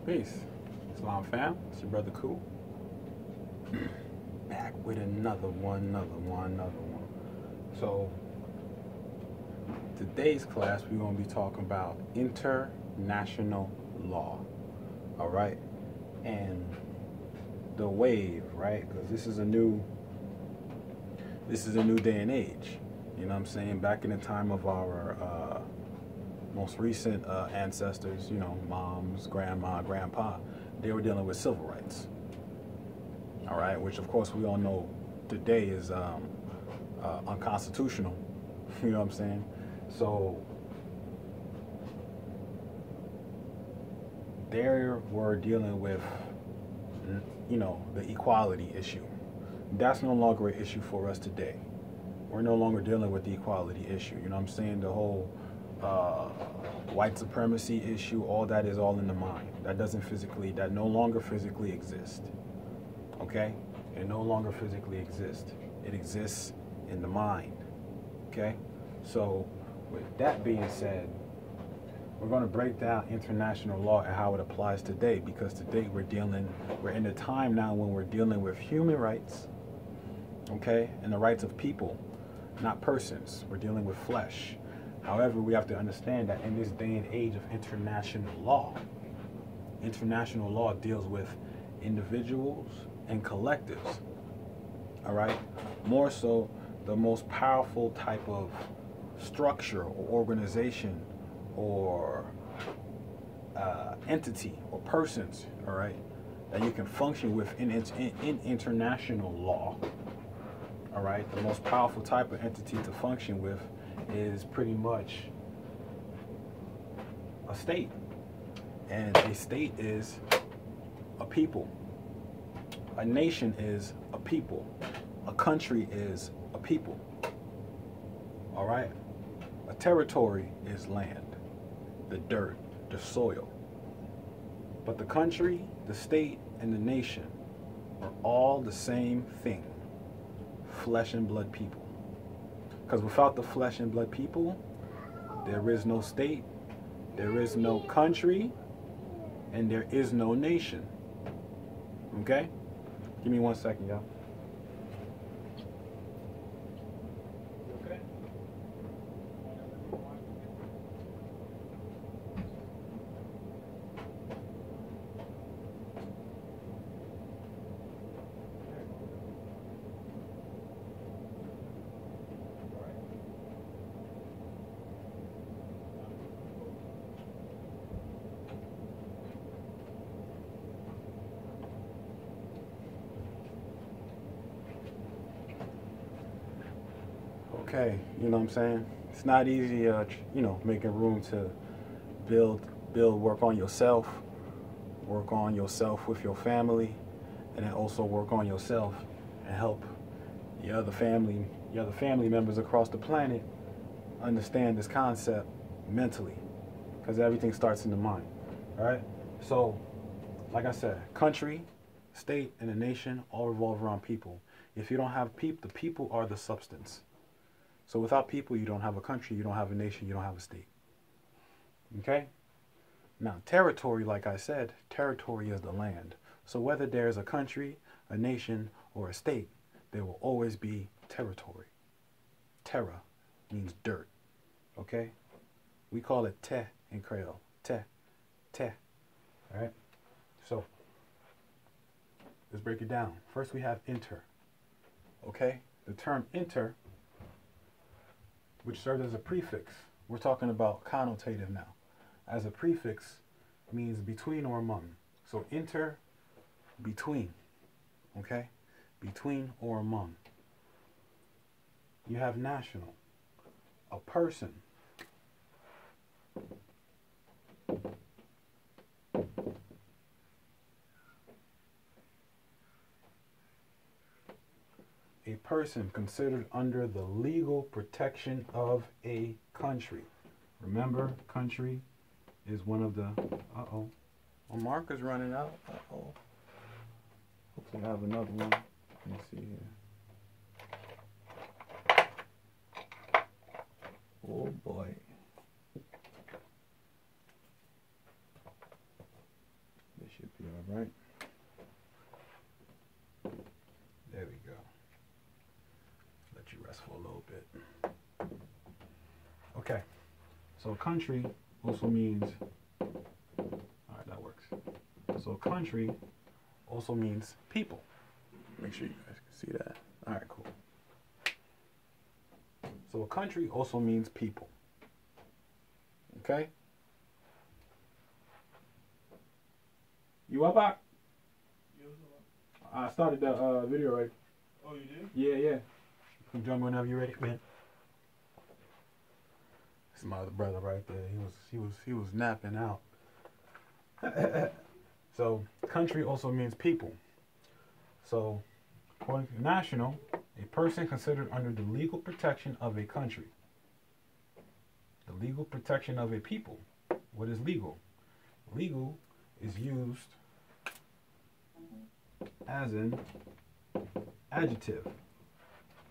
Peace. Islam fam. It's your brother Cool. Back with another one. So, today's class, we're going to be talking about international law. All right? And the wave, right? Because this is a new day and age. You know what I'm saying? Back in the time of our most recent ancestors, you know, moms, grandma, grandpa, they were dealing with civil rights. All right, which of course we all know today is unconstitutional. You know what I'm saying? So they were dealing with, you know, the equality issue. That's no longer an issue for us today. We're no longer dealing with the equality issue. You know what I'm saying? The whole white supremacy issue, all that is all in the mind. That no longer physically exists. Okay? It no longer physically exists. It exists in the mind. Okay? So, with that being said, we're going to break down international law and how it applies today, because today we're in a time now when we're dealing with human rights, okay, and the rights of people, not persons. We're dealing with flesh. However, we have to understand that in this day and age of international law deals with individuals and collectives, all right? More so, the most powerful type of structure or organization or entity or persons, all right, that you can function with in international law, all right? The most powerful type of entity to function with is pretty much a state. And a state is a people. A nation is a people. A country is a people. All right? A territory is land, the dirt, the soil. But the country, the state, and the nation are all the same thing. Flesh and blood people. Because without the flesh and blood people, there is no state, there is no country, and there is no nation. Okay? Give me 1 second, y'all. Okay? Okay, you know what I'm saying? It's not easy, you know, making room to work on yourself with your family, and then also work on yourself and help your other family members across the planet understand this concept mentally, because everything starts in the mind. All right? So, like I said, country, state, and a nation all revolve around people. If you don't have people, the people are the substance. So without people, you don't have a country, you don't have a nation, you don't have a state. Okay? Now, territory, like I said, territory is the land. So whether there's a country, a nation, or a state, there will always be territory. Terra means dirt. Okay? We call it te in Creole. Te. All right? So, let's break it down. First, we have inter. Okay? The term inter, which serves as a prefix. We're talking about connotative now. As a prefix means between or among. So inter, between. Okay? Between or among. You have national. A person. A person considered under the legal protection of a country. Remember, country is one of the... Uh-oh. My marker's running out. Uh-oh. Hopefully I have another one. Let me see here. Oh, boy. Should be all right. There we go. Let you rest for a little bit. Okay. So country also means, all right, that works. So country also means people. Make sure you guys can see that. All right, cool. So a country also means people. Okay? You up, Ak? I started the video already. Oh, you did? Yeah, yeah. You can join me whenever you're ready, man. This is my other brother right there. He was napping out. So country also means people. So according to national, a person considered under the legal protection of a country. The legal protection of a people. What is legal? Legal is used as an adjective,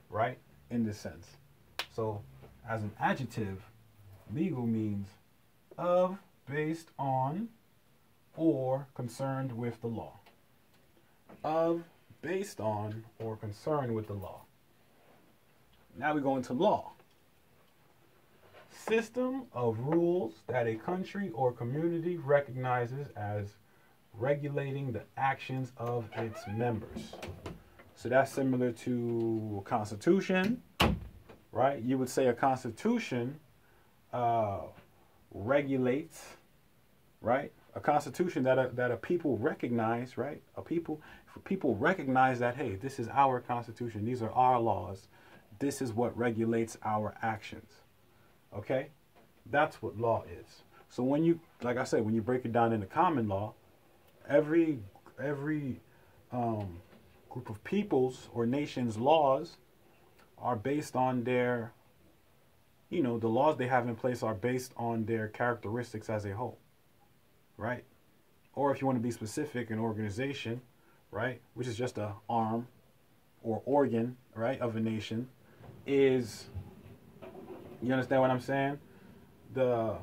right? In this sense. So as an adjective, legal means of, based on, or concerned with the law. Of, based on, or concerned with the law. Now we go into law. System of rules that a country or community recognizes as regulating the actions of its members. So that's similar to a constitution, right? You would say a constitution regulates, right? A constitution that a people recognize, right? If people recognize that, hey, this is our constitution, these are our laws, this is what regulates our actions. Okay? That's what law is. So when you, like I said, when you break it down into common law, every group of people's or nations' laws are based on their, the laws they have in place are based on their characteristics as a whole, right? Or if you want to be specific, an organization, right, which is just a arm or organ, right, of a nation, is, you understand what I'm saying? The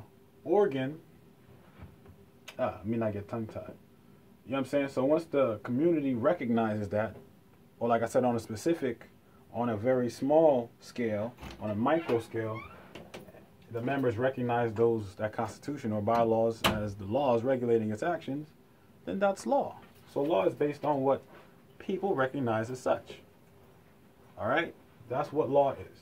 organ, let me not get tongue-tied. You know what I'm saying? So once the community recognizes that, or like I said, on a specific, on a very small scale, on a micro scale, the members recognize that constitution or bylaws as the laws regulating its actions, then that's law. So law is based on what people recognize as such. All right? That's what law is.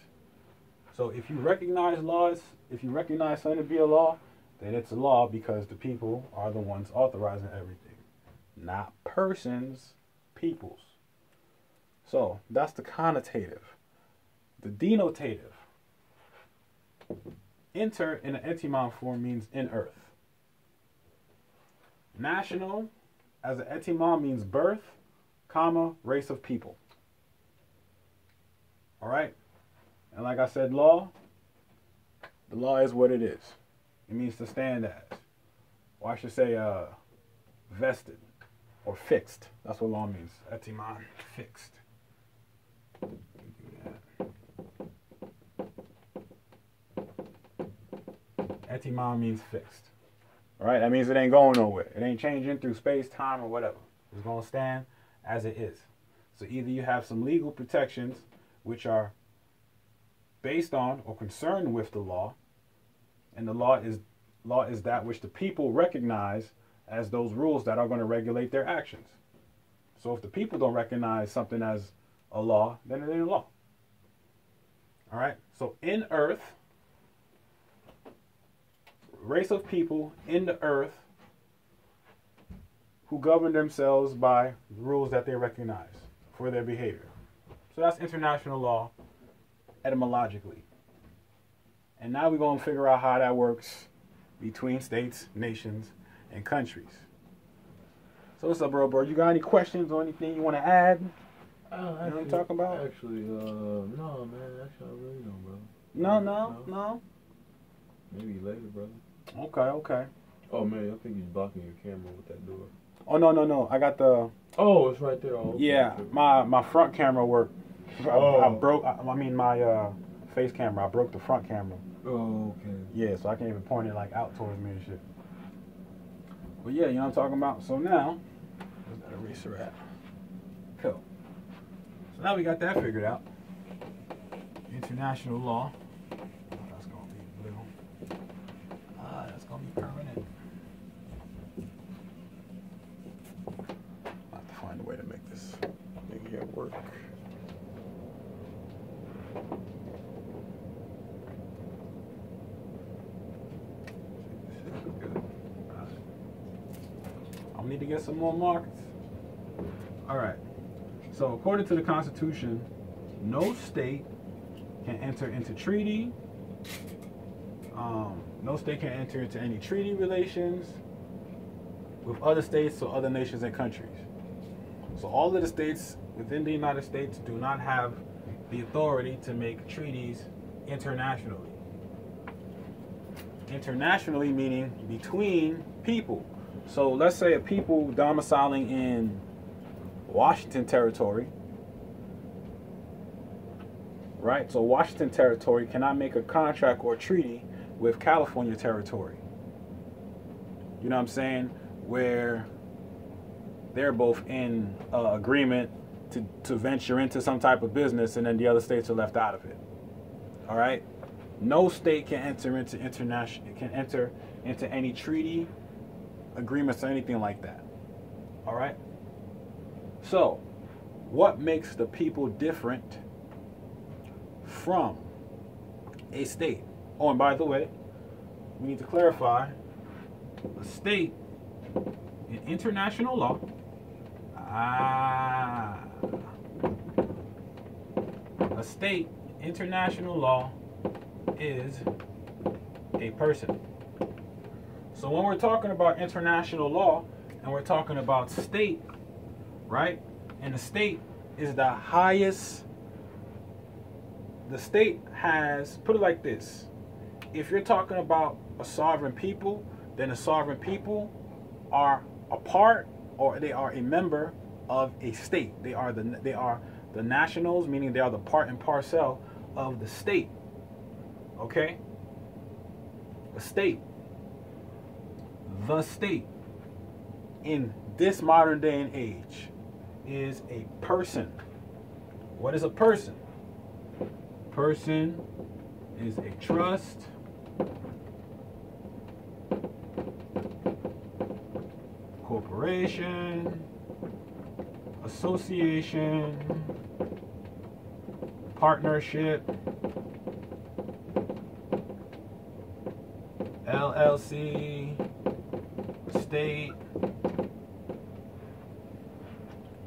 So if you recognize laws, if you recognize something to be a law, then it's a law because the people are the ones authorizing everything. Not persons, peoples. So that's the connotative. The denotative. Inter in the etymon form means in earth. National as an etymon means birth, comma, race of people. All right? And like I said, law, the law is what it is. It means to stand as. Or I should say vested or fixed. That's what law means. Etymon, fixed. Etymon means fixed. All right? That means it ain't going nowhere. It ain't changing through space, time, or whatever. It's going to stand as it is. So either you have some legal protections which are based on or concerned with the law, and the law is that which the people recognize as those rules that are going to regulate their actions. So if the people don't recognize something as a law, then it ain't a law. All right? So in earth, race of people in the earth who govern themselves by rules that they recognize for their behavior. So that's international law etymologically. And now we're going to figure out how that works between states, nations, and countries. So what's up, bro? You got any questions or anything you want to add? You know what I'm talking about? Actually, no, man. Actually, I really don't, bro. No. Maybe later, brother. Okay. Oh, man, I think he's blocking your camera with that door. Oh, no. I got the... Oh, it's right there. Oh, okay. Yeah, my front camera worked. Oh. I broke, my face camera, I broke the front camera. Oh, okay. Yeah, so I can't even point it like out towards me and shit. But yeah, you know what I'm talking about? So now, where's that eraser at? Cool. So now we got that figured out. International law. Oh, that's going to be blue. That's going to be permanent. I have to find a way to make this thing here work. I'll need to get some more markers. All right. So according to the Constitution, no state can enter into treaty. No state can enter into any treaty relations with other states or other nations and countries. So all of the states within the United States do not have the authority to make treaties internationally. Internationally meaning between people. So let's say a people domiciling in Washington Territory, right? So Washington Territory cannot make a contract or treaty with California Territory. You know what I'm saying? Where they're both in agreement to venture into some type of business, and then the other states are left out of it. All right? No state can enter into any treaty, agreements, or anything like that. All right? So, what makes the people different from a state? Oh, and by the way, we need to clarify, a state in international law, a state in international law is a person. So when we're talking about international law and we're talking about state, right? And the state is the highest. The state has, put it like this, if you're talking about a sovereign people, then the sovereign people are a part, or they are a member of a state. They are the nationals, meaning they are the part and parcel of the state. Okay? The state in this modern day and age is a person. What is a person? Person is a trust, corporation, association, partnership, LLC, state.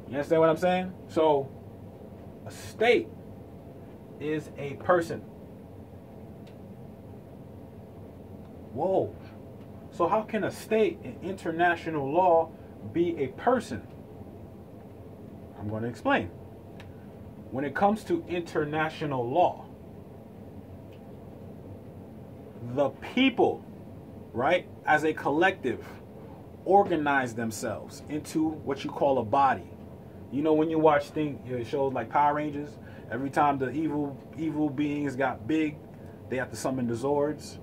You understand what I'm saying? So, a state is a person. Whoa. So how can a state in international law be a person? I'm going to explain. When it comes to international law, the people, right, as a collective, organize themselves into what you call a body. You know, when you watch shows like Power Rangers, every time the evil beings got big, they have to summon the Zords.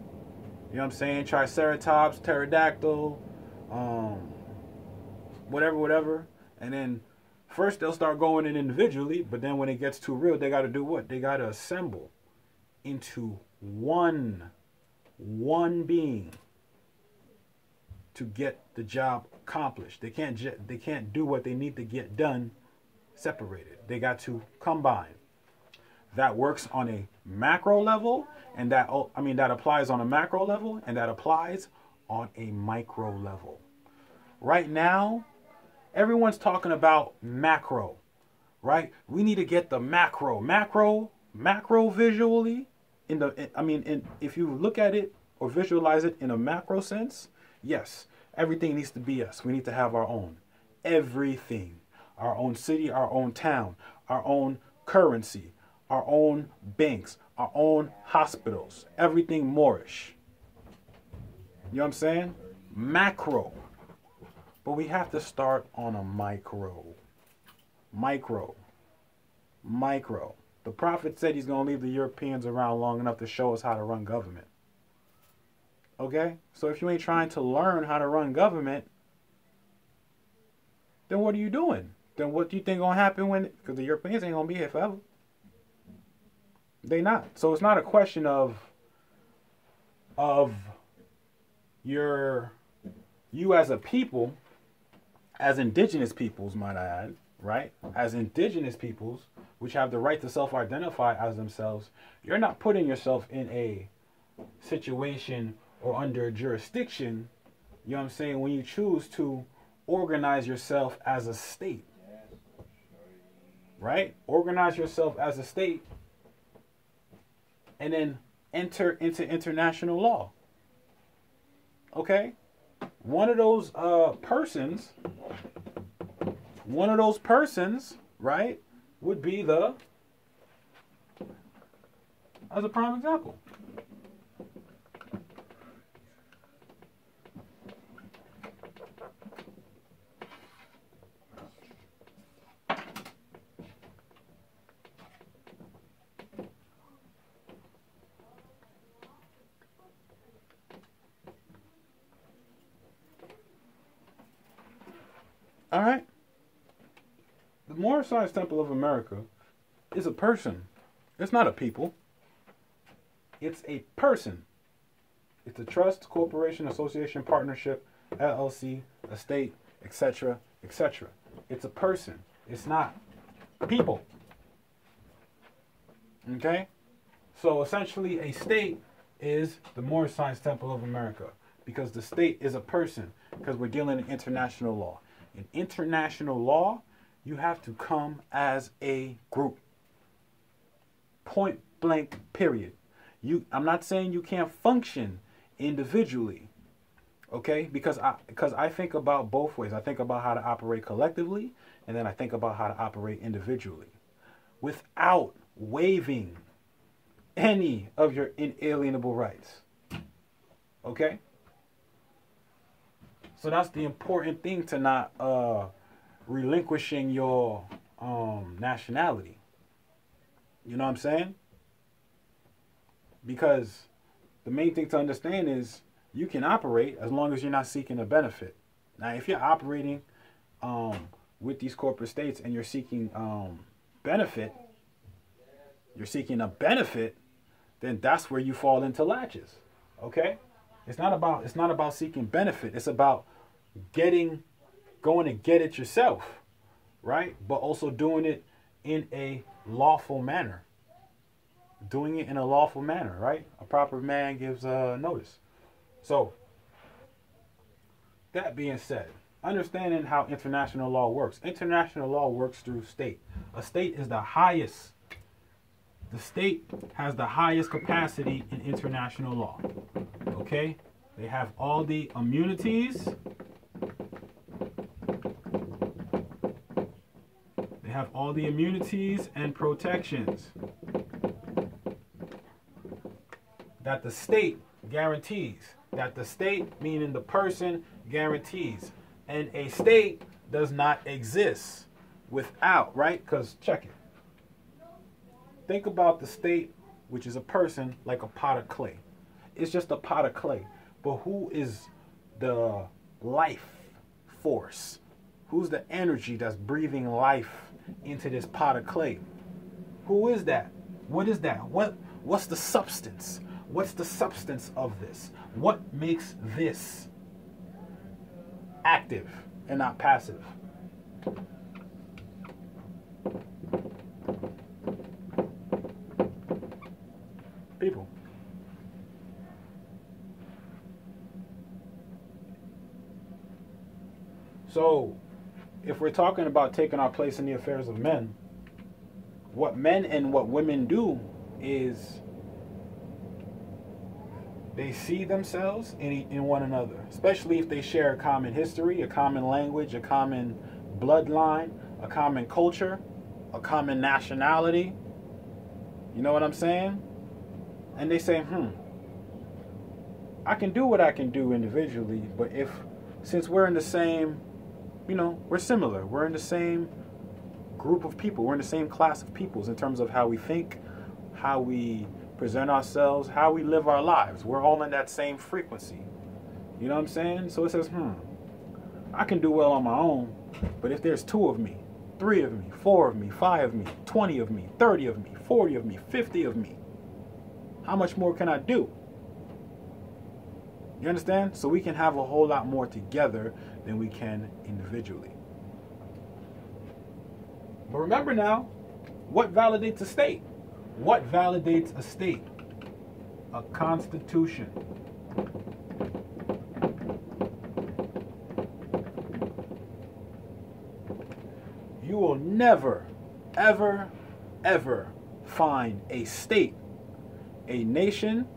You know what I'm saying? Triceratops, pterodactyl, whatever. And then first they'll start going in individually, but then when it gets too real, they got to do what? They got to assemble into one being to get the job accomplished. They can't do what they need to get done separated. They got to combine. That works on a macro level, and that applies on a macro level, and that applies on a micro level. Right now, everyone's talking about macro, right? We need to get the macro visually. If you look at it or visualize it in a macro sense, yes, everything needs to be us. We need to have our own. Everything. Our own city, our own town, our own currency, our own banks, our own hospitals. Everything Moorish. You know what I'm saying? Macro. But we have to start on a micro. Micro. The prophet said he's going to leave the Europeans around long enough to show us how to run government. Okay? So if you ain't trying to learn how to run government, then what are you doing? Then what do you think gonna happen when? Because the Europeans ain't gonna be here forever. They not. So it's not a question of you as a people, as indigenous peoples, might I add, right? As indigenous peoples, which have the right to self-identify as themselves, you're not putting yourself in a situation or under jurisdiction, you know what I'm saying, when you choose to organize yourself as a state, right? Organize yourself as a state and then enter into international law. Okay? One of those persons, right, would be as a prime example. All right. The Moorish Science Temple of America is a person. It's not a people. It's a person. It's a trust, corporation, association, partnership, LLC, estate, etc., etc. It's a person. It's not people. Okay? So essentially a state is the Moorish Science Temple of America because the state is a person because we're dealing in international law. In international law, you have to come as a group. Point blank, period. I'm not saying you can't function individually, okay? Because I think about both ways. I think about how to operate collectively, and then I think about how to operate individually without waiving any of your inalienable rights, okay? So that's the important thing, to not relinquishing your nationality. You know what I'm saying? Because the main thing to understand is you can operate as long as you're not seeking a benefit. Now, if you're operating with these corporate states and you're seeking benefit, then that's where you fall into latches. Okay? It's not about seeking benefit. It's about going to get it yourself, right? But also doing it in a lawful manner. Doing it in a lawful manner, right? A proper man gives notice. So, that being said, understanding how international law works. International law works through state. A state is the highest. The state has the highest capacity in international law. Okay? They have all the immunities. They have all the immunities and protections that the state guarantees. That the state, meaning the person, guarantees. And a state does not exist without, right? Because check it. Think about the state, which is a person, like a pot of clay. It's just a pot of clay. But who is the life force? Who's the energy that's breathing life into this pot of clay? Who is that? What is that? What's the substance? What's the substance of this? What makes this active and not passive? People. So, if we're talking about taking our place in the affairs of men, what men and what women do is they see themselves in one another, especially if they share a common history, a common language, a common bloodline, a common culture, a common nationality. You know what I'm saying? And they say, I can do what I can do individually, but since we're in the same, we're similar. We're in the same group of people. We're in the same class of peoples in terms of how we think, how we present ourselves, how we live our lives. We're all in that same frequency. You know what I'm saying? So it says, I can do well on my own, but if there's 2 of me, 3 of me, 4 of me, 5 of me, 20 of me, 30 of me, 40 of me, 50 of me, how much more can I do? You understand? So we can have a whole lot more together than we can individually. But remember now, what validates a state? What validates a state? A constitution. You will never, ever, ever find a state, a nation,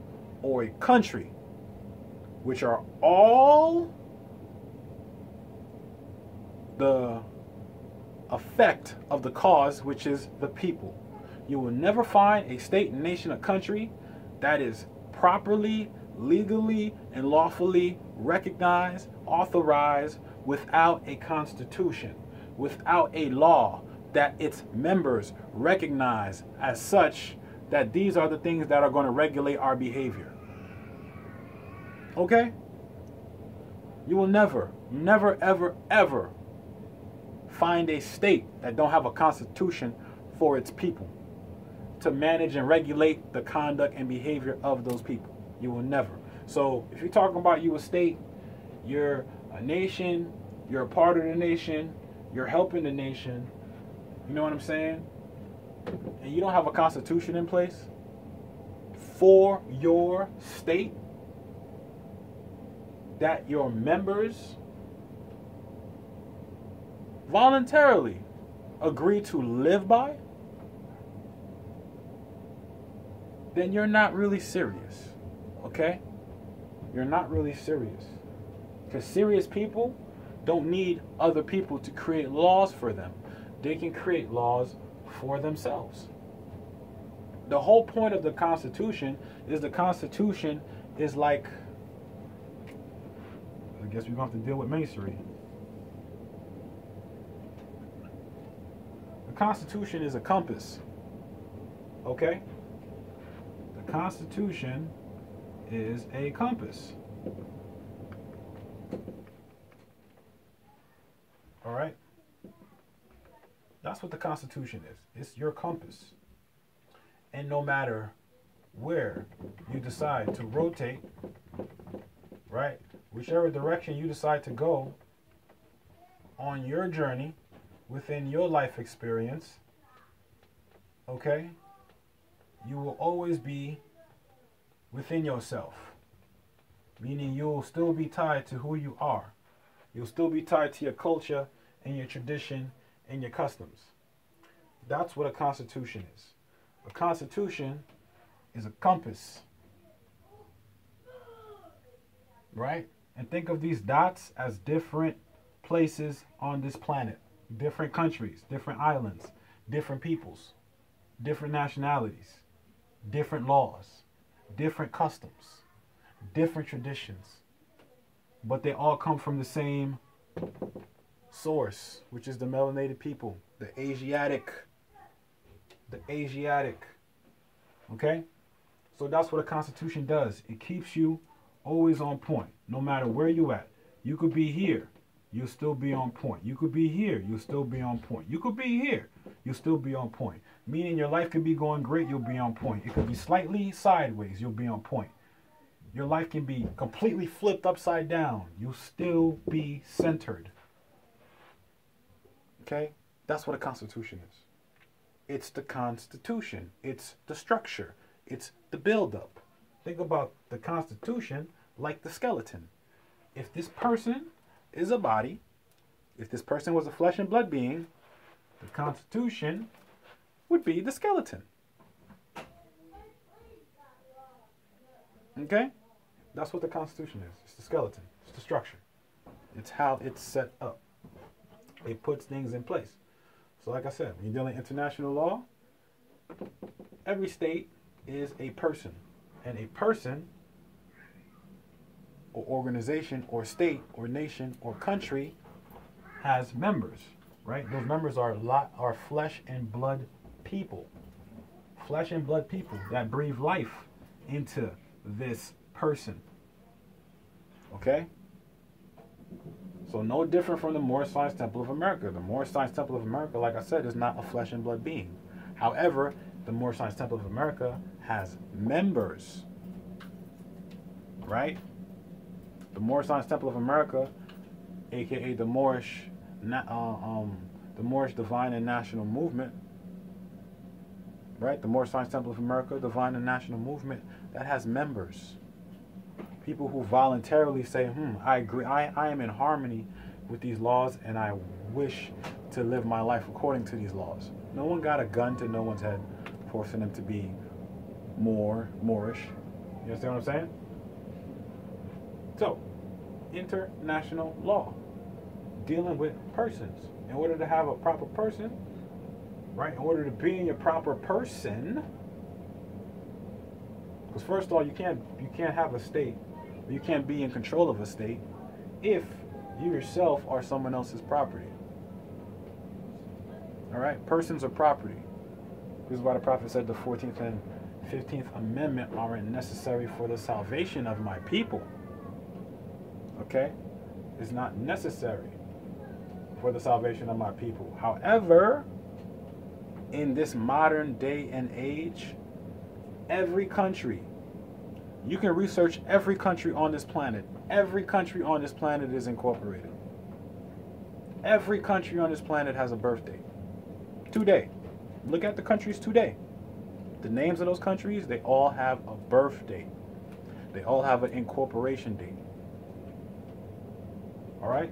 or a country which are all the effect of the cause, which is the people. You will never find a state, nation, or country that is properly, legally, and lawfully recognized, authorized, without a constitution, without a law that its members recognize as such, that these are the things that are going to regulate our behavior. Okay? You will never, never, ever, ever find a state that don't have a constitution for its people to manage and regulate the conduct and behavior of those people. You will never. So if you're talking about you a state, you're a nation, you're a part of the nation, you're helping the nation, you know what I'm saying? And you don't have a constitution in place for your state that your members voluntarily agree to live by, then you're not really serious, okay? You're not really serious. Because serious people don't need other people to create laws for them. They can create laws for themselves. The whole point of the Constitution is like, I guess we're going to have to deal with masonry. The Constitution is a compass, okay? The Constitution is a compass. All right? That's what the Constitution is. It's your compass. And no matter where you decide to rotate, right? Whichever direction you decide to go on your journey within your life experience, okay? You will always be within yourself. Meaning you'll still be tied to who you are. You'll still be tied to your culture and your tradition and your customs. That's what a constitution is. A constitution is a compass. Right? And think of these dots as different places on this planet. Different countries, different islands, different peoples, different nationalities, different laws, different customs, different traditions. But they all come from the same source, which is the melanated people, the Asiatic. Okay? So that's what a constitution does. It keeps you always on point, no matter where you at. You could be here, you'll still be on point. You could be here, you'll still be on point. You could be here, you'll still be on point. Meaning your life could be going great, you'll be on point. It could be slightly sideways, you'll be on point. Your life can be completely flipped upside down, you'll still be centered. Okay? That's what a constitution is. It's the Constitution. It's the structure. It's the buildup. Think about the Constitution like the skeleton. If this person is a body, if this person was a flesh and blood being, the Constitution would be the skeleton. Okay? That's what the Constitution is. It's the skeleton. It's the structure. It's how it's set up. It puts things in place. So like I said, when you're dealing international law, every state is a person. And a person or organization or state or nation or country has members, right? Those members are flesh and blood people. Flesh and blood people that breathe life into this person. Okay? So no different from the Moorish Science Temple of America. The Moorish Science Temple of America, like I said, is not a flesh and blood being. However, the Moorish Science Temple of America has members, right? The Moorish Science Temple of America, aka the Moorish Divine and National Movement, right? The Moorish Science Temple of America, Divine and National Movement, that has members. People who voluntarily say, I agree, I am in harmony with these laws, and I wish to live my life according to these laws. No one got a gun to no one's head forcing them to be Moorish. You understand what I'm saying? So, international law, dealing with persons. In order to have a proper person, right, in order to be a proper person, because first of all, you can't have a state, you can't be in control of a state if you yourself are someone else's property. All right, persons are property. This is why the prophet said the 14th and 15th Amendment aren't necessary for the salvation of my people. Okay, it's not necessary for the salvation of my people. However, in this modern day and age, every country, you can research every country on this planet. Every country on this planet is incorporated. Every country on this planet has a birthday. Today. Look at the countries today. The names of those countries, they all have a birth date. They all have an incorporation date. All right?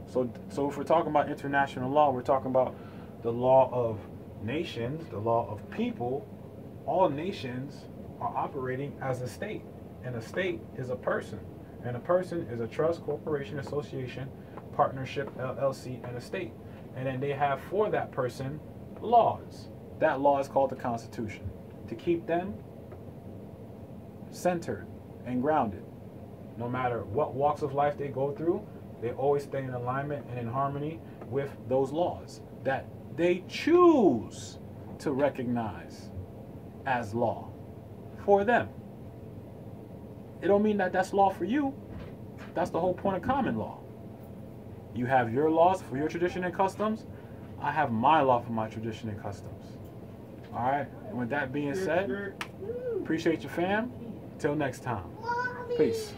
So if we're talking about international law, we're talking about the law of nations, the law of people. All nations are operating as a state, and a state is a person, and a person is a trust, corporation, association, partnership, LLC, and a state. And then they have for that person laws. That law is called the Constitution, to keep them centered and grounded. No matter what walks of life they go through, they always stay in alignment and in harmony with those laws that they choose to recognize as law for them. It don't mean that that's law for you. That's the whole point of common law. You have your laws for your tradition and customs. I have my law for my tradition and customs. All right. And with that being said, appreciate you, fam. Till next time. Peace.